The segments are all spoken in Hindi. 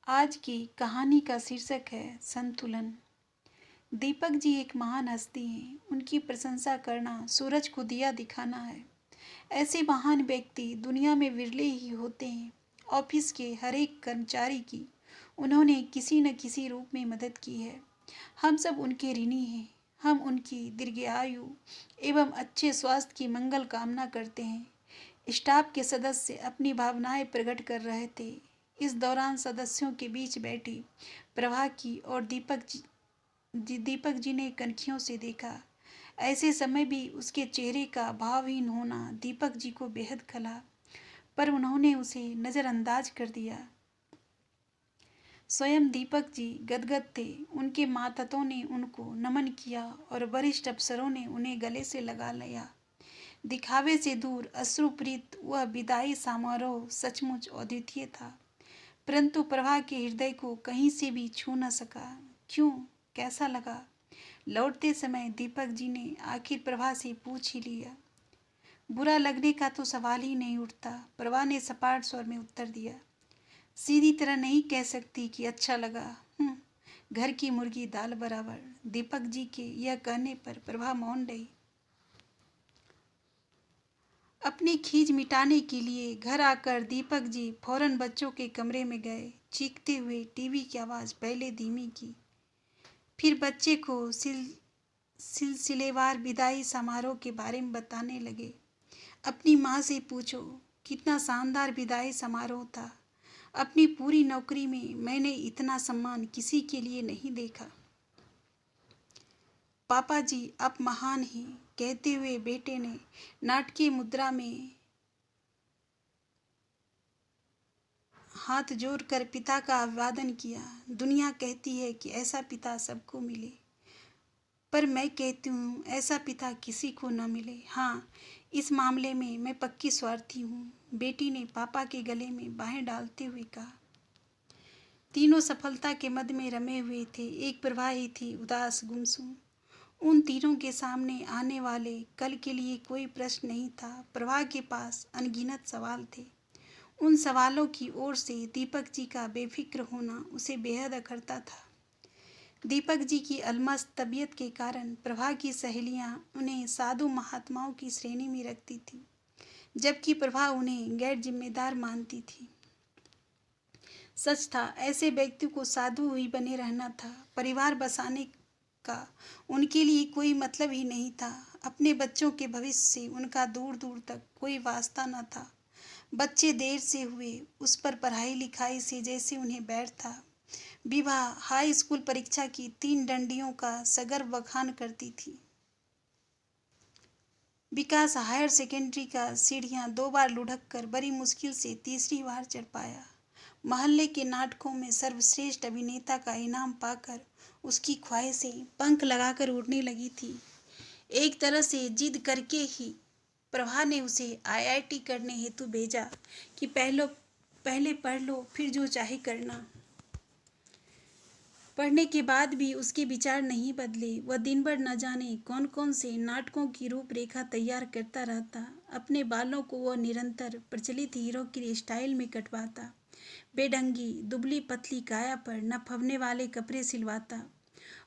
आज की कहानी का शीर्षक है संतुलन। दीपक जी एक महान हस्ती हैं। उनकी प्रशंसा करना सूरज को दिया दिखाना है। ऐसे महान व्यक्ति दुनिया में विरले ही होते हैं। ऑफिस के हर एक कर्मचारी की उन्होंने किसी न किसी रूप में मदद की है। हम सब उनके ऋणी हैं। हम उनकी दीर्घायु एवं अच्छे स्वास्थ्य की मंगल कामना करते हैं। स्टाफ के सदस्य अपनी भावनाएं प्रकट कर रहे थे। इस दौरान सदस्यों के बीच बैठी प्रभा की और दीपक जी ने कनखियों से देखा। ऐसे समय भी उसके चेहरे का भावहीन होना दीपक जी को बेहद खला, पर उन्होंने उसे नज़रअंदाज कर दिया। स्वयं दीपक जी गदगद थे। उनके मातहतों ने उनको नमन किया और वरिष्ठ अफसरों ने उन्हें गले से लगा लिया। दिखावे से दूर अश्रुपूरित वह विदाई समारोह सचमुच अद्वितीय था, परंतु प्रभा के हृदय को कहीं से भी छू न सका। क्यों, कैसा लगा? लौटते समय दीपक जी ने आखिर प्रभा से पूछ ही लिया। बुरा लगने का तो सवाल ही नहीं उठता, प्रभा ने सपाट स्वर में उत्तर दिया। सीधी तरह नहीं कह सकती कि अच्छा लगा। घर की मुर्गी दाल बराबर। दीपक जी के यह कहने पर प्रभा मौन रही। अपनी खीज मिटाने के लिए घर आकर दीपक जी फौरन बच्चों के कमरे में गए। चीखते हुए टीवी की आवाज़ पहले धीमी की, फिर बच्चे को सिलसिलेवार विदाई समारोह के बारे में बताने लगे। अपनी माँ से पूछो, कितना शानदार विदाई समारोह था। अपनी पूरी नौकरी में मैंने इतना सम्मान किसी के लिए नहीं देखा। पापा जी आप महान हैं, कहते हुए बेटे ने नाटकीय मुद्रा में हाथ जोड़कर पिता का अभिवादन किया। दुनिया कहती है कि ऐसा पिता सबको मिले, पर मैं कहती हूँ ऐसा पिता किसी को न मिले। हाँ, इस मामले में मैं पक्की स्वार्थी हूँ, बेटी ने पापा के गले में बाहें डालते हुए कहा। तीनों सफलता के मद में रमे हुए थे। एक प्रभा ही थी उदास गुमसुम। उन तीनों के सामने आने वाले कल के लिए कोई प्रश्न नहीं था। प्रभा के पास अनगिनत सवाल थे। उन सवालों की ओर से दीपक जी का बेफिक्र होना उसे बेहद अखरता था। दीपक जी की अलमस्त तबीयत के कारण प्रभा की सहेलियां उन्हें साधु महात्माओं की श्रेणी में रखती थी, जबकि प्रभा उन्हें गैर जिम्मेदार मानती थी। सच था, ऐसे व्यक्ति को साधु ही बने रहना था। परिवार बसाने का उनके लिए कोई मतलब ही नहीं था। अपने बच्चों के भविष्य से उनका दूर दूर तक कोई वास्ता न था। बच्चे देर से हुए, उस पर पढ़ाई लिखाई से जैसे उन्हें बैर था। विवाह हाई स्कूल परीक्षा की 3 डंडियों का सगर बखान करती थी। विकास हायर सेकेंडरी का सीढ़ियां 2 बार लुढ़क कर बड़ी मुश्किल से तीसरी बार चढ़ पाया। मोहल्ले के नाटकों में सर्वश्रेष्ठ अभिनेता का इनाम पाकर उसकी ख्वाहिशें पंख लगाकर उड़ने लगी थी। एक तरह से जिद करके ही प्रभा ने उसे आईआईटी करने हेतु भेजा कि पहले पढ़ लो, फिर जो चाहे करना। पढ़ने के बाद भी उसके विचार नहीं बदले। वह दिन भर न जाने कौन कौन से नाटकों की रूपरेखा तैयार करता रहता। अपने बालों को वह निरंतर प्रचलित हीरो की स्टाइल में कटवाता। बेढंगी दुबली पतली काया पर न फबने वाले कपड़े सिलवाता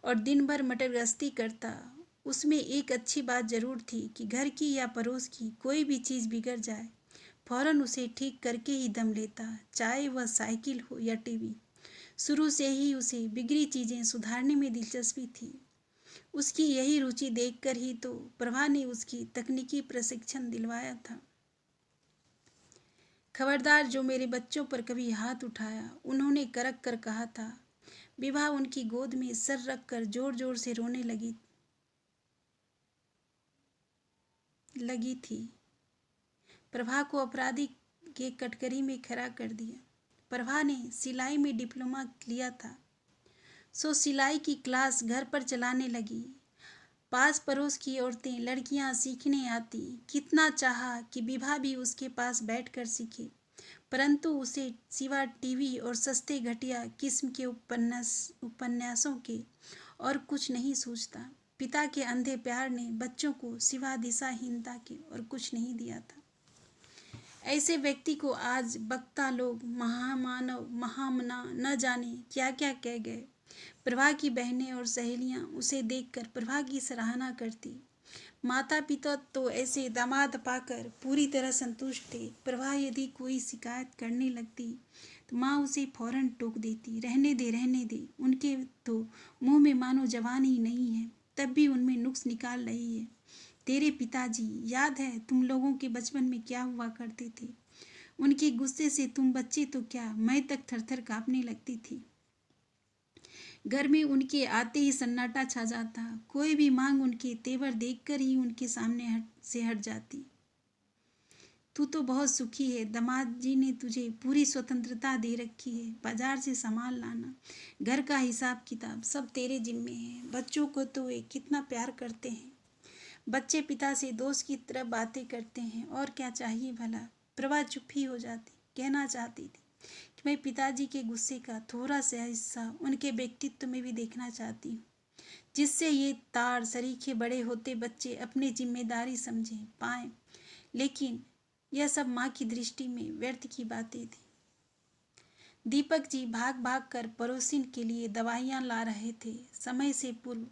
और दिन भर मटरगश्ती करता। उसमें एक अच्छी बात जरूर थी कि घर की या पड़ोस की कोई भी चीज़ बिगड़ जाए, फौरन उसे ठीक करके ही दम लेता, चाहे वह साइकिल हो या टीवी। शुरू से ही उसे बिगड़ी चीज़ें सुधारने में दिलचस्पी थी। उसकी यही रुचि देखकर ही तो प्रभा ने उसकी तकनीकी प्रशिक्षण दिलवाया था। खबरदार जो मेरे बच्चों पर कभी हाथ उठाया, उन्होंने करक कर कहा था। विभा उनकी गोद में सर रखकर जोर जोर से रोने लगी थी। प्रभा को अपराधी के कटघरे में खड़ा कर दिया। प्रभा ने सिलाई में डिप्लोमा लिया था, सो सिलाई की क्लास घर पर चलाने लगी। पास पड़ोस की औरतें लड़कियां सीखने आती। कितना चाहा कि विभा भी उसके पास बैठकर सीखे, परंतु उसे सिवा टीवी और सस्ते घटिया किस्म के उपन्यासों के और कुछ नहीं सूझता। पिता के अंधे प्यार ने बच्चों को सिवा दिशाहीनता के और कुछ नहीं दिया था। ऐसे व्यक्ति को आज वक्ता लोग महामानव महामना न जाने क्या क्या कह गए। प्रभा की बहनें और सहेलियां उसे देखकर प्रभा की सराहना करती। माता पिता तो ऐसे दामाद पाकर पूरी तरह संतुष्ट थे। प्रभा यदि कोई शिकायत करने लगती तो माँ उसे फौरन टोक देती, रहने दे रहने दे, उनके तो मुंह में मानो जवान ही नहीं है, तब भी उनमें नुक्स निकाल रही है। तेरे पिताजी, याद है तुम लोगों के बचपन में क्या हुआ करते थे? उनके गुस्से से तुम बच्चे तो क्या, मैं तक थरथर कांपने लगती थी। घर में उनके आते ही सन्नाटा छा जाता। कोई भी मांग उनके तेवर देखकर ही उनके सामने हट जाती। तू तो बहुत सुखी है, दामाद जी ने तुझे पूरी स्वतंत्रता दे रखी है। बाजार से सामान लाना, घर का हिसाब किताब सब तेरे जिम्मे है। बच्चों को तो वे कितना प्यार करते हैं। बच्चे पिता से दोस्त की तरह बातें करते हैं, और क्या चाहिए भला। प्रभा चुप ही हो जाती। कहना चाहती थी कि मैं पिताजी के गुस्से का थोड़ा सा हिस्सा उनके व्यक्तित्व में भी देखना चाहती हूँ, जिससे ये तार सरीखे बड़े होते बच्चे अपनी जिम्मेदारी समझें पाएं। लेकिन यह सब माँ की दृष्टि में व्यर्थ की बातें थी। दीपक जी भाग भाग कर पड़ोसिन के लिए दवाइयाँ ला रहे थे। समय से पूर्व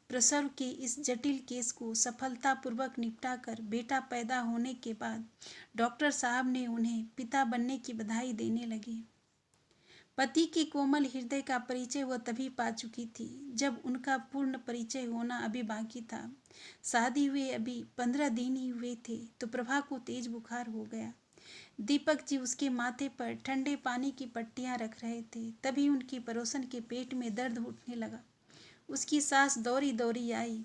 प्रसव के इस जटिल केस को सफलतापूर्वक निपटाकर बेटा पैदा होने के बाद डॉक्टर साहब ने उन्हें पिता बनने की बधाई देने लगे। पति के कोमल हृदय का परिचय वह तभी पा चुकी थी जब उनका पूर्ण परिचय होना अभी बाकी था। शादी हुए अभी 15 दिन ही हुए थे तो प्रभा को तेज बुखार हो गया। दीपक जी उसके माथे पर ठंडे पानी की पट्टियां रख रहे थे, तभी उनकी पड़ोसन के पेट में दर्द उठने लगा। उसकी सास दौड़ी दौड़ी आई।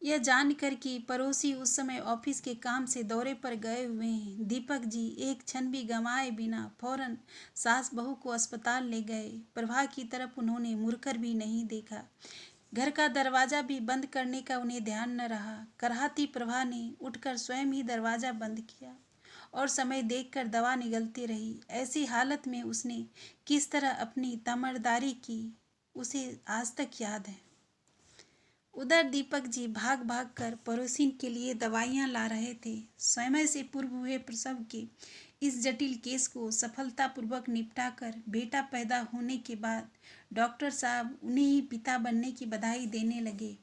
यह जानकर कि पड़ोसी उस समय ऑफिस के काम से दौरे पर गए हुए हैं, दीपक जी एक क्षण भी गंवाए बिना फौरन सास बहू को अस्पताल ले गए। प्रभा की तरफ उन्होंने मुड़कर भी नहीं देखा। घर का दरवाजा भी बंद करने का उन्हें ध्यान न रहा। कराहती प्रभा ने उठकर स्वयं ही दरवाजा बंद किया और समय देखकर दवा निगलती रही। ऐसी हालत में उसने किस तरह अपनी तमरदारी की, उसे आज तक याद है। उधर दीपक जी भाग भाग कर पड़ोसिन के लिए दवाइयाँ ला रहे थे। समय से पूर्व हुए प्रसव के इस जटिल केस को सफलतापूर्वक निपटाकर बेटा पैदा होने के बाद डॉक्टर साहब उन्हें ही पिता बनने की बधाई देने लगे।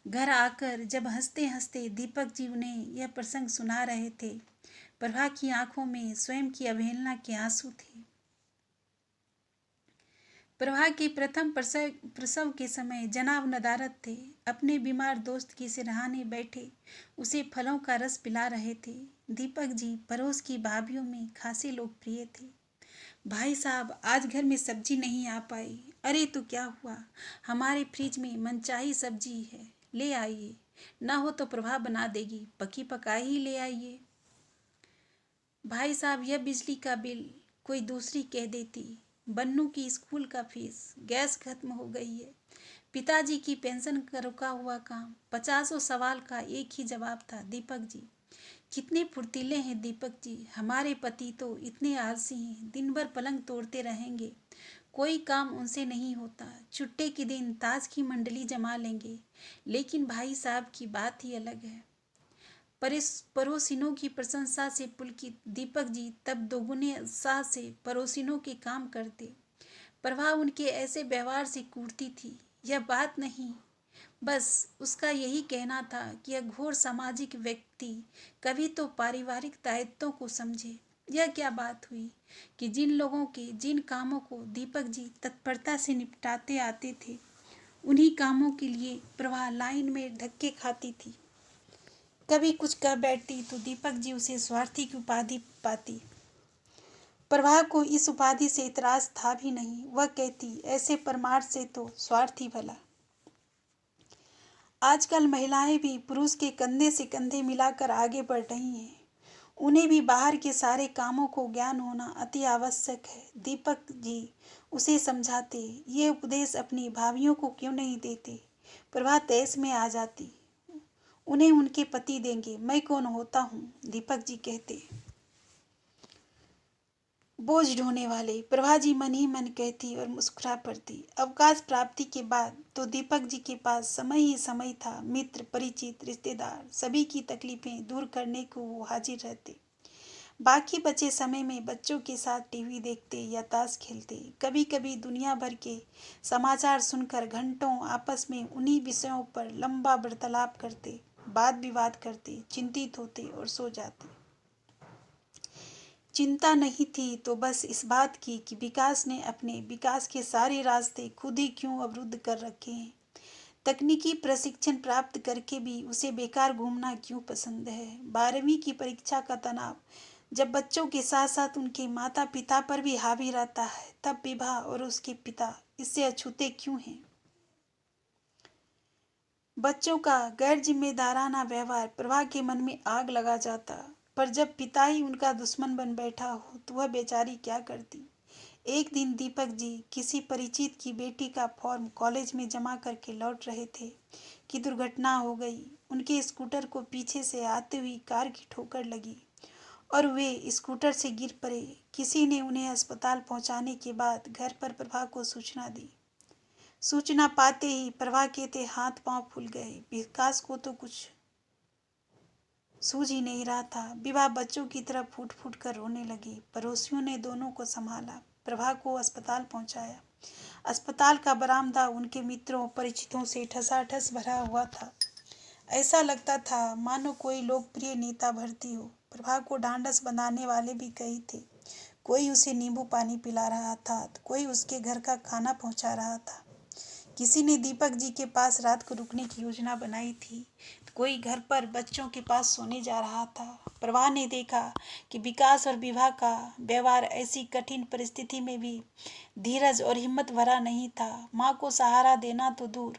घर आकर जब हंसते हंसते दीपक जी उन्हें यह प्रसंग सुना रहे थे, प्रभा की आंखों में स्वयं की अवहेलना के आंसू थे। प्रभा के प्रथम प्रसव के समय जनाब नदारत थे। अपने बीमार दोस्त की सिरहाने बैठे उसे फलों का रस पिला रहे थे। दीपक जी पड़ोस की भाभीयों में खासे लोकप्रिय थे। भाई साहब, आज घर में सब्जी नहीं आ पाई। अरे तो क्या हुआ, हमारे फ्रिज में मनचाही सब्जी है, ले आइए। ना हो तो प्रभा बना देगी, पकी पकाई ही ले आइए। भाई साहब, यह बिजली का बिल कोई दूसरी कह देती, बन्नू की स्कूल का फीस, गैस खत्म हो गई है, पिताजी की पेंशन का रुका हुआ काम। 50 सवाल का एक ही जवाब था। दीपक जी कितने फुर्तीले हैं। दीपक जी, हमारे पति तो इतने आलसी हैं, दिन भर पलंग तोड़ते रहेंगे, कोई काम उनसे नहीं होता। छुट्टे के दिन ताश की मंडली जमा लेंगे। लेकिन भाई साहब की बात ही अलग है। पड़ोसिनों की प्रशंसा से पुलकित दीपक जी तब दोगुने उत्साह से पड़ोसिनों के काम करते। प्रभा उनके ऐसे व्यवहार से कूटती थी। यह बात नहीं, बस उसका यही कहना था कि यह घोर सामाजिक व्यक्ति कभी तो पारिवारिक दायित्वों को समझे। यह क्या बात हुई कि जिन लोगों के जिन कामों को दीपक जी तत्परता से निपटाते आते थे, उन्हीं कामों के लिए प्रभा लाइन में धक्के खाती थी। कभी कुछ कह बैठती तो दीपक जी उसे स्वार्थी की उपाधि पाती। प्रभा को इस उपाधि से इतराज था भी नहीं। वह कहती, ऐसे परमार्थ से तो स्वार्थी भला। आजकल महिलाएं भी पुरुष के कंधे से कंधे मिलाकर आगे बढ़ रही हैं। उन्हें भी बाहर के सारे कामों को ज्ञान होना अति आवश्यक है। दीपक जी उसे समझाते। ये उपदेश अपनी भाभियों को क्यों नहीं देते। प्रभा तैस में आ जाती। उन्हें उनके पति देंगे, मैं कौन होता हूँ, दीपक जी कहते। बोझ ढोने वाले। प्रभा जी मन ही मन कहती और मुस्कुरा पड़ती। अवकाश प्राप्ति के बाद तो दीपक जी के पास समय ही समय था। मित्र, परिचित, रिश्तेदार सभी की तकलीफें दूर करने को वो हाजिर रहते। बाकी बचे समय में बच्चों के साथ टीवी देखते या ताश खेलते। कभी कभी दुनिया भर के समाचार सुनकर घंटों आपस में उन्हीं विषयों पर लंबा वार्तालाप करते, वाद विवाद करते, चिंतित होते और सो जाते। चिंता नहीं थी तो बस इस बात की कि विकास ने अपने विकास के सारे रास्ते खुद ही क्यों अवरुद्ध कर रखे हैं। तकनीकी प्रशिक्षण प्राप्त करके भी उसे बेकार घूमना क्यों पसंद है। 12वीं की परीक्षा का तनाव जब बच्चों के साथ साथ उनके माता पिता पर भी हावी रहता है, तब विभा और उसके पिता इससे अछूते क्यों हैं। बच्चों का गैर जिम्मेदाराना व्यवहार प्रभा के मन में आग लगा जाता। पर जब पिता ही उनका दुश्मन बन बैठा हो तो वह बेचारी क्या करती। एक दिन दीपक जी किसी परिचित की बेटी का फॉर्म कॉलेज में जमा करके लौट रहे थे कि दुर्घटना हो गई। उनके स्कूटर को पीछे से आती हुई कार की ठोकर लगी और वे स्कूटर से गिर पड़े। किसी ने उन्हें अस्पताल पहुंचाने के बाद घर पर प्रभा को सूचना दी। सूचना पाते ही प्रभा के थे हाथ पांव फूल गए। विकास को तो कुछ सूझ ही नहीं रहा था। विवाह बच्चों की तरह फूट फूट कर रोने लगी। पड़ोसियों ने दोनों को संभाला, प्रभा को अस्पताल पहुंचाया। अस्पताल का बरामदा उनके मित्रों परिचितों से ठसाठस भरा हुआ था। ऐसा लगता था मानो कोई लोकप्रिय नेता भर्ती हो। प्रभा को ढांढस बंधाने वाले भी कई थे। कोई उसे नींबू पानी पिला रहा था तो कोई उसके घर का खाना पहुंचा रहा था। किसी ने दीपक जी के पास रात को रुकने की योजना बनाई थी तो कोई घर पर बच्चों के पास सोने जा रहा था। प्रभा ने देखा कि विकास और विभा का व्यवहार ऐसी कठिन परिस्थिति में भी धीरज और हिम्मत भरा नहीं था। माँ को सहारा देना तो दूर,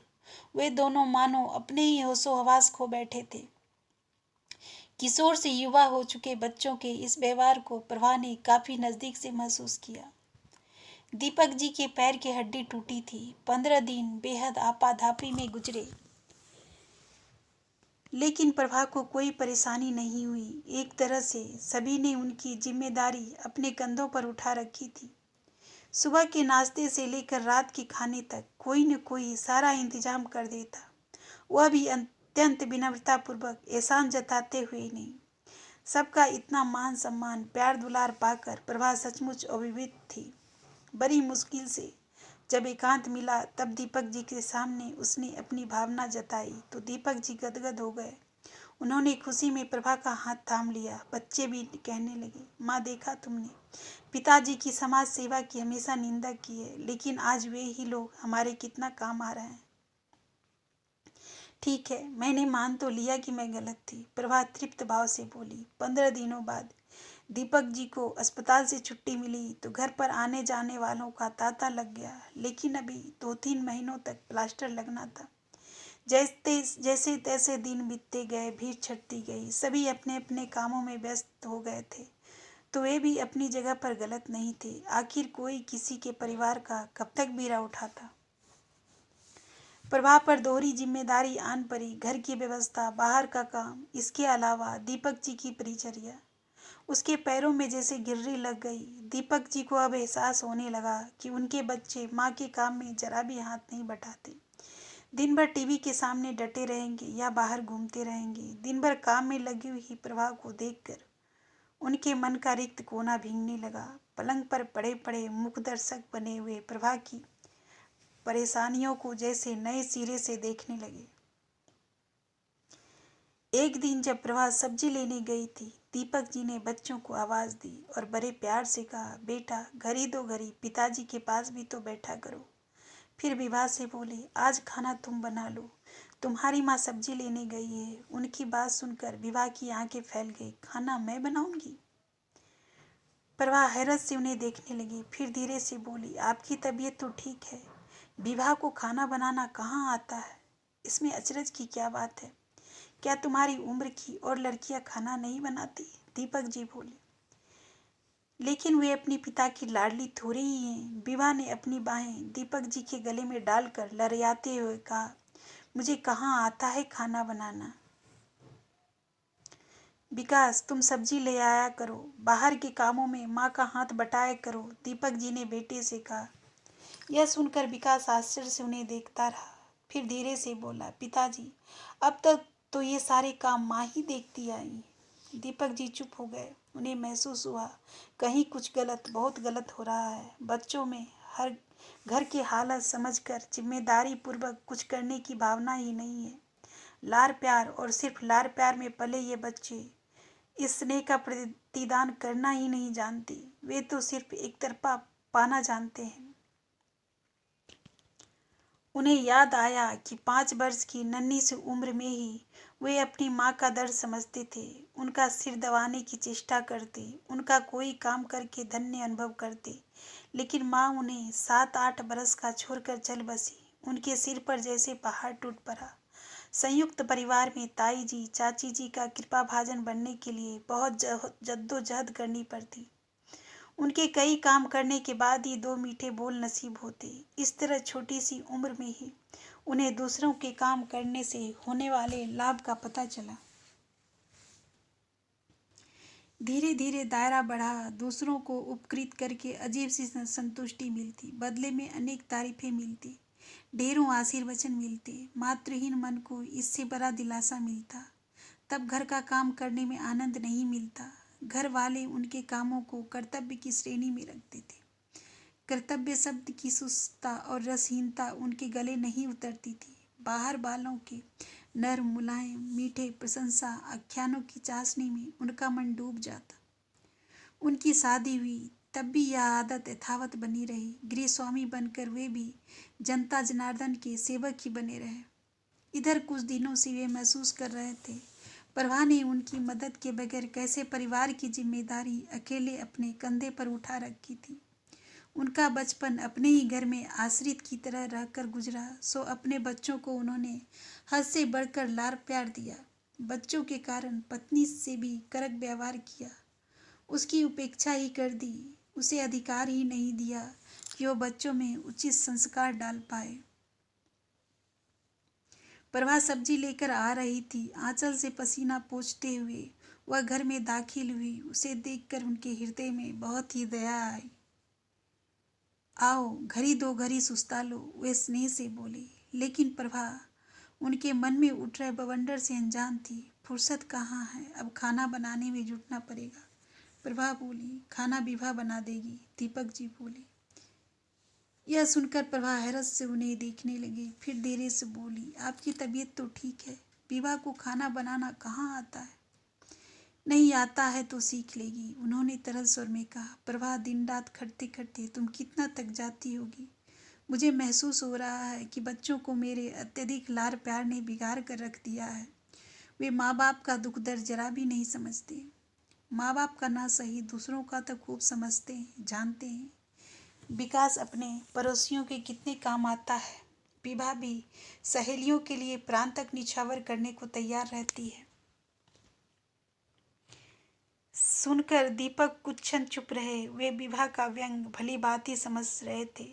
वे दोनों मानो अपने ही होशो हवास खो बैठे थे। किशोर से युवा हो चुके बच्चों के इस व्यवहार को प्रभा ने काफी नजदीक से महसूस किया। दीपक जी के पैर की हड्डी टूटी थी। 15 दिन बेहद आपाधापी में गुजरे, लेकिन प्रभा को कोई परेशानी नहीं हुई। एक तरह से सभी ने उनकी जिम्मेदारी अपने कंधों पर उठा रखी थी। सुबह के नाश्ते से लेकर रात के खाने तक कोई न कोई सारा इंतजाम कर देता, वह भी अत्यंत विनम्रतापूर्वक, एहसान जताते हुए नहीं। सबका इतना मान सम्मान प्यार दुलार पाकर प्रभा सचमुच अभिभूत थी। बड़ी मुश्किल से जब एकांत मिला तब दीपक जी के सामने उसने अपनी भावना जताई तो दीपक जी गदगद हो गए। उन्होंने खुशी में प्रभा का हाथ थाम लिया। बच्चे भी कहने लगे, माँ देखा तुमने, पिताजी की समाज सेवा की हमेशा निंदा की है, लेकिन आज वे ही लोग हमारे कितना काम आ रहे हैं। ठीक है, मैंने मान तो लिया कि मैं गलत थी, प्रभा तृप्त भाव से बोली। 15 दिनों बाद दीपक जी को अस्पताल से छुट्टी मिली तो घर पर आने जाने वालों का तांता लग गया। लेकिन अभी 2-3 महीनों तक प्लास्टर लगना था। जैसे तैसे दिन बीतते गए, भीड़ छटती गई, सभी अपने अपने कामों में व्यस्त हो गए थे। तो वे भी अपनी जगह पर गलत नहीं थे। आखिर कोई किसी के परिवार का कब तक बीड़ा उठाता। प्रभा पर दोहरी जिम्मेदारी आन पड़ी, घर की व्यवस्था, बाहर का काम, इसके अलावा दीपक जी की परिचर्या। उसके पैरों में जैसे गिर्री लग गई। दीपक जी को अब एहसास होने लगा कि उनके बच्चे माँ के काम में जरा भी हाथ नहीं बटाते। दिन भर टीवी के सामने डटे रहेंगे या बाहर घूमते रहेंगे। दिन भर काम में लगी हुई प्रभा को देखकर उनके मन का रिक्त कोना भीगने लगा। पलंग पर पड़े पड़े मुख दर्शक बने हुए प्रभा की परेशानियों को जैसे नए सिरे से देखने लगे। एक दिन जब प्रभा सब्जी लेने गई थी, दीपक जी ने बच्चों को आवाज दी और बड़े प्यार से कहा, बेटा घड़ी दो घड़ी पिताजी के पास भी तो बैठा करो। फिर विभा से बोले, आज खाना तुम बना लो, तुम्हारी माँ सब्जी लेने गई है। उनकी बात सुनकर विभा की आंखें फैल गई। खाना मैं बनाऊंगी? प्रभा हैरत से उन्हें देखने लगी, फिर धीरे से बोली, आपकी तबीयत तो ठीक है, विभा को खाना बनाना कहाँ आता है? इसमें अचरज की क्या बात है? क्या तुम्हारी उम्र की और लड़कियां खाना नहीं बनाती? दीपक जी बोले, लेकिन वे अपने पिता की लाडली थोड़ी ही हैं। विभा ने अपनी बाहें दीपक जी के गले में डालकर लड़ियाते हुए कहा, मुझे कहाँ आता है खाना बनाना। विकास, तुम सब्जी ले आया करो, बाहर के कामों में माँ का हाथ बटाया करो, दीपक जी ने बेटे से कहा। यह सुनकर विकास आश्चर्य से उन्हें देखता रहा, फिर धीरे से बोला, पिताजी, अब तक तो ये सारे काम माँ ही देखती आई। दीपक जी चुप हो गए। उन्हें महसूस हुआ कहीं कुछ गलत, बहुत गलत हो रहा है। बच्चों में हर घर की हालत समझकर जिम्मेदारी पूर्वक कुछ करने की भावना ही नहीं है। लार प्यार और सिर्फ लार प्यार में पले ये बच्चे इस स्नेह का प्रतिदान करना ही नहीं जानते। वे तो सिर्फ एक तरफा पाना जानते हैं। उन्हें याद आया कि 5 वर्ष की नन्ही सी उम्र में ही वे अपनी माँ का दर्द समझते थे, उनका सिर दबाने की चेष्टा करते, उनका कोई काम करके धन्य अनुभव करते, लेकिन माँ उन्हें 7-8 बरस का छोड़कर चल बसी। उनके सिर पर जैसे पहाड़ टूट पड़ा। संयुक्त परिवार में ताई जी, चाची जी का कृपाभाजन बनने के लिए बहुत जद्दोजहद करनी पड़ती। उनके कई काम करने के बाद ही 2 मीठे बोल नसीब होते। इस तरह छोटी सी उम्र में ही उन्हें दूसरों के काम करने से होने वाले लाभ का पता चला। धीरे धीरे दायरा बढ़ा। दूसरों को उपकृत करके अजीब सी संतुष्टि मिलती, बदले में अनेक तारीफें मिलती, ढेरों आशीर्वचन मिलते। मातृहीन मन को इससे बड़ा दिलासा मिलता। तब घर का काम करने में आनंद नहीं मिलता। घर वाले उनके कामों को कर्तव्य की श्रेणी में रखते थे। कर्तव्य शब्द की सुस्तता और रसहीनता उनके गले नहीं उतरती थी। बाहर वालों के नर्म, मुलायम, मीठे प्रशंसा आख्यानों की चाशनी में उनका मन डूब जाता। उनकी शादी हुई, तब भी यह आदत यथावत बनी रही। गृह स्वामी बनकर वे भी जनता जनार्दन के सेवक ही बने रहे। इधर कुछ दिनों से वे महसूस कर रहे थे, प्रभा ने उनकी मदद के बगैर कैसे परिवार की जिम्मेदारी अकेले अपने कंधे पर उठा रखी थी। उनका बचपन अपने ही घर में आश्रित की तरह रहकर गुजरा, सो अपने बच्चों को उन्होंने हद से बढ़कर लाड़ प्यार दिया। बच्चों के कारण पत्नी से भी कड़क व्यवहार किया, उसकी उपेक्षा ही कर दी, उसे अधिकार ही नहीं दिया कि वह बच्चों में उचित संस्कार डाल पाए। प्रभा सब्जी लेकर आ रही थी। आंचल से पसीना पोंछते हुए वह घर में दाखिल हुई। उसे देखकर उनके हृदय में बहुत ही दया आई। आओ, घड़ी 2 घड़ी सुस्ता लो, वे स्नेह से बोली। लेकिन प्रभा उनके मन में उठ रहे बवंडर से अनजान थी। फुर्सत कहाँ है, अब खाना बनाने में जुटना पड़ेगा। प्रभा बोली, खाना विभा बना देगी, दीपक जी बोले। यह सुनकर प्रभा हैरत से उन्हें देखने लगी, फिर धीरे से बोली, आपकी तबीयत तो ठीक है, विभा को खाना बनाना कहाँ आता है? नहीं आता है तो सीख लेगी, उन्होंने तरल स्वर में कहा। प्रभा, दिन रात खटते खटते तुम कितना थक जाती होगी। मुझे महसूस हो रहा है कि बच्चों को मेरे अत्यधिक लाड़ प्यार ने बिगाड़ कर रख दिया है। वे माँ बाप का दुख दर्द जरा भी नहीं समझते। माँ बाप का ना सही, दूसरों का तो खूब समझते हैं, जानते हैं। विकास अपने पड़ोसियों के कितने काम आता है। विभा भी सहेलियों के लिए प्राण तक निछावर करने को तैयार रहती है। सुनकर दीपक कुछ क्षण चुप रहे। वे विभा का व्यंग भली भांति समझ रहे थे।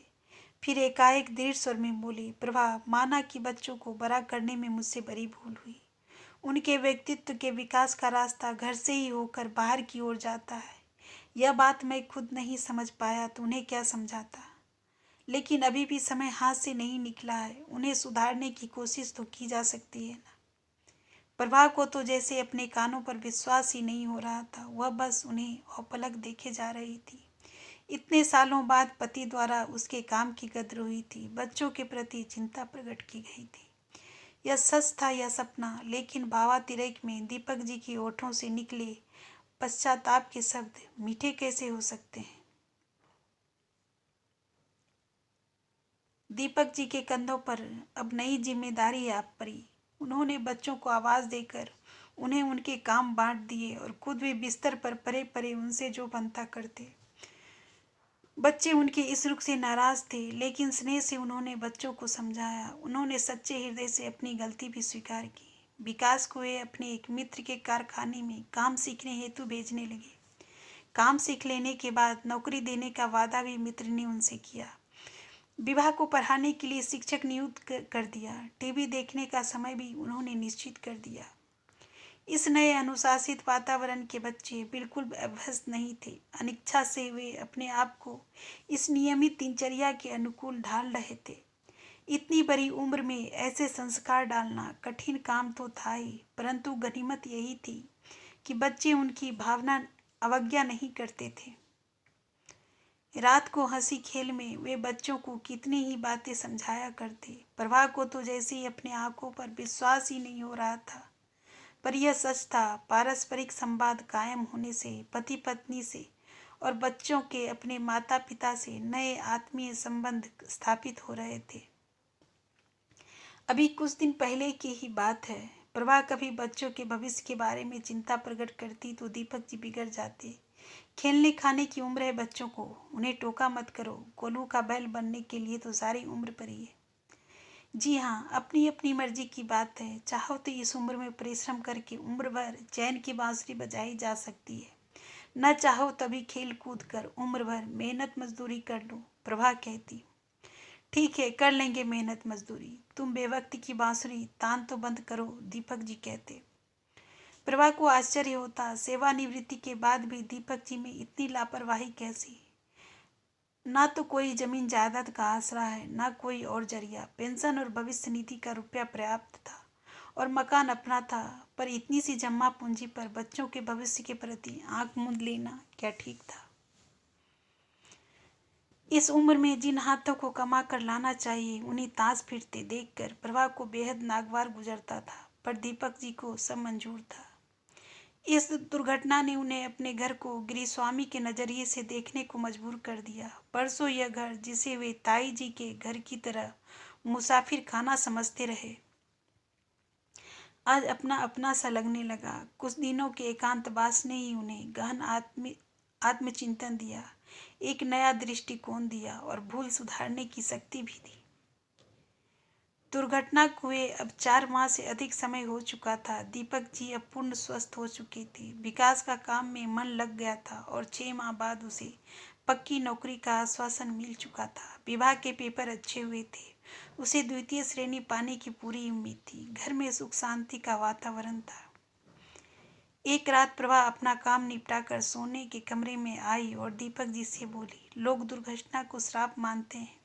फिर एकाएक दृढ़ स्वर में बोली, प्रभा, माना कि बच्चों को बड़ा करने में मुझसे बड़ी भूल हुई। उनके व्यक्तित्व के विकास का रास्ता घर से ही होकर बाहर की ओर जाता है। यह बात मैं खुद नहीं समझ पाया तो उन्हें क्या समझाता। लेकिन अभी भी समय हाथ से नहीं निकला है। उन्हें सुधारने की कोशिश तो की जा सकती है ना। प्रभा को तो जैसे अपने कानों पर विश्वास ही नहीं हो रहा था। वह बस उन्हें औपलक देखे जा रही थी। इतने सालों बाद पति द्वारा उसके काम की कद्र हुई थी। बच्चों के प्रति चिंता प्रकट की गई थी। यह सच था या सपना? लेकिन भावातिरेक में दीपक जी की ओठों से निकले पश्चाताप के शब्द मीठे कैसे हो सकते हैं? दीपक जी के कंधों पर अब नई जिम्मेदारी आ पड़ी। उन्होंने बच्चों को आवाज देकर उन्हें उनके काम बांट दिए और खुद भी बिस्तर पर परे परे उनसे जो बनता करते। बच्चे उनके इस रुख से नाराज थे, लेकिन स्नेह से उन्होंने बच्चों को समझाया। उन्होंने सच्चे हृदय से अपनी गलती भी स्वीकार की। विकास को वे अपने एक मित्र के कारखाने में काम सीखने हेतु भेजने लगे। काम सीख लेने के बाद नौकरी देने का वादा भी मित्र ने उनसे किया। विवाह को पढ़ाने के लिए शिक्षक नियुक्त कर दिया। टीवी देखने का समय भी उन्होंने निश्चित कर दिया। इस नए अनुशासित वातावरण के बच्चे बिल्कुल अभ्यस्त नहीं थे। अनिच्छा से वे अपने आप को इस नियमित दिनचर्या के अनुकूल ढाल रहे थे। इतनी बड़ी उम्र में ऐसे संस्कार डालना कठिन काम तो था ही, परंतु गनीमत यही थी कि बच्चे उनकी भावना अवज्ञा नहीं करते थे। रात को हंसी खेल में वे बच्चों को कितनी ही बातें समझाया करते। प्रभा को तो जैसे ही अपने आंखों पर विश्वास ही नहीं हो रहा था। पर यह सच था, पारस्परिक संवाद कायम होने से, पति पत्नी से और बच्चों के अपने माता पिता से नए आत्मीय संबंध स्थापित हो रहे थे। अभी कुछ दिन पहले की ही बात है। प्रभा कभी बच्चों के भविष्य के बारे में चिंता प्रकट करती तो दीपक जी बिगड़ जाते। खेलने खाने की उम्र है बच्चों को, उन्हें टोका मत करो। कोलू का बैल बनने के लिए तो सारी उम्र पड़ी है। जी हाँ, अपनी अपनी मर्जी की बात है। चाहो तो इस उम्र में परिश्रम करके उम्र भर चैन की बांसुरी बजाई जा सकती है, न चाहो तभी खेल कूद कर उम्र भर मेहनत मजदूरी कर लो। प्रभा कहती, ठीक है, कर लेंगे मेहनत मजदूरी, तुम बेवक्ति की बांसुरी तान तो बंद करो। दीपक जी कहते। प्रभा को आश्चर्य होता, सेवानिवृत्ति के बाद भी दीपक जी में इतनी लापरवाही कैसी। ना तो कोई जमीन जायदाद का आसरा है, ना कोई और जरिया। पेंशन और भविष्य निधि का रुपया पर्याप्त था और मकान अपना था, पर इतनी सी जमा पूंजी पर बच्चों के भविष्य के प्रति आंख मूंद लेना क्या ठीक था। इस उम्र में जिन हाथों को कमा कर लाना चाहिए, उन्हें ताश फिरते देखकर प्रभा को बेहद नागवार गुजरता था, पर दीपक जी को सब मंजूर था। इस दुर्घटना ने उन्हें अपने घर को गिरिस्वामी के नजरिए से देखने को मजबूर कर दिया। परसों यह घर, जिसे वे ताई जी के घर की तरह मुसाफिर खाना समझते रहे, आज अपना अपना सा लगने लगा। कुछ दिनों के एकांतवास ने ही उन्हें गहन आत्मचिंतन दिया, एक नया दृष्टिकोण दिया और भूल सुधारने की शक्ति भी दी। दुर्घटना हुए अब 4 माह से अधिक समय हो चुका था। दीपक जी अब पूर्ण स्वस्थ हो चुके थे। विकास का काम में मन लग गया था और 6 माह बाद उसे पक्की नौकरी का आश्वासन मिल चुका था। विवाह के पेपर अच्छे हुए थे। उसे द्वितीय श्रेणी पाने की पूरी उम्मीद थी। घर में सुख शांति का वातावरण था। एक रात प्रभा अपना काम निपटा कर सोने के कमरे में आई और दीपक जी से बोली, लोग दुर्घटना को श्राप मानते हैं,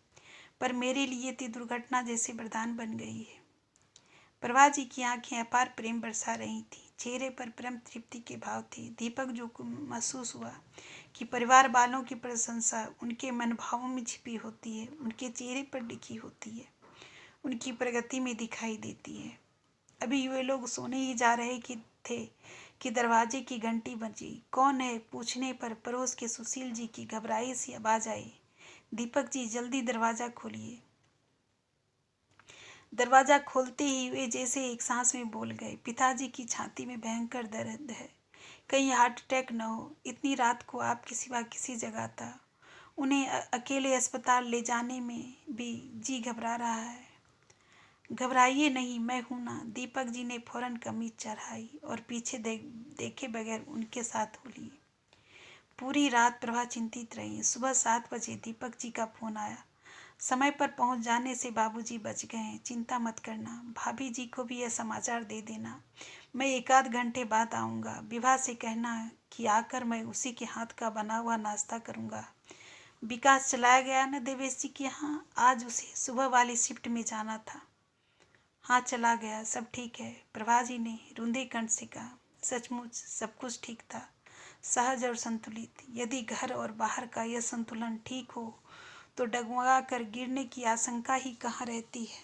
पर मेरे लिए तो दुर्घटना जैसे वरदान बन गई है। प्रभा जी की आंखें अपार प्रेम बरसा रही थी, चेहरे पर परम तृप्ति के भाव थे। दीपक जी को महसूस हुआ कि परिवार वालों की प्रशंसा उनके मनभावों में छिपी होती है, उनके चेहरे पर लिखी होती है, उनकी प्रगति में दिखाई देती है। अभी वे लोग सोने ही जा रहे थे कि दरवाजे की घंटी बजी। कौन है पूछने पर पड़ोस के सुशील जी की घबराई सी आवाज आई, दीपक जी जल्दी दरवाजा खोलिए। दरवाजा खोलते ही वे जैसे एक सांस में बोल गए, पिताजी की छाती में भयंकर दर्द है, कहीं हार्ट अटैक न हो। इतनी रात को आपके सिवा किसी जगह था, उन्हें अकेले अस्पताल ले जाने में भी जी घबरा रहा है। घबराइए नहीं, मैं हूं ना। दीपक जी ने फौरन कमीज चढ़ाई और पीछे देखे बगैर उनके साथ हो ली। पूरी रात प्रभा चिंतित रही। सुबह 7 बजे दीपक जी का फोन आया, समय पर पहुंच जाने से बाबूजी बच गए, चिंता मत करना। भाभी जी को भी यह समाचार दे देना, मैं 1 आध घंटे बाद आऊँगा। विवाह से कहना कि आकर मैं उसी के हाथ का बना हुआ नाश्ता करूँगा। विकास चलाया गया न देवेश जी के यहाँ, आज उसे सुबह वाली शिफ्ट में जाना था। हाँ चला गया, सब ठीक है, प्रभा जी ने रुंधे कंठ से कहा। सचमुच सब कुछ ठीक था, सहज और संतुलित। यदि घर और बाहर का यह संतुलन ठीक हो तो डगमगा कर गिरने की आशंका ही कहाँ रहती है।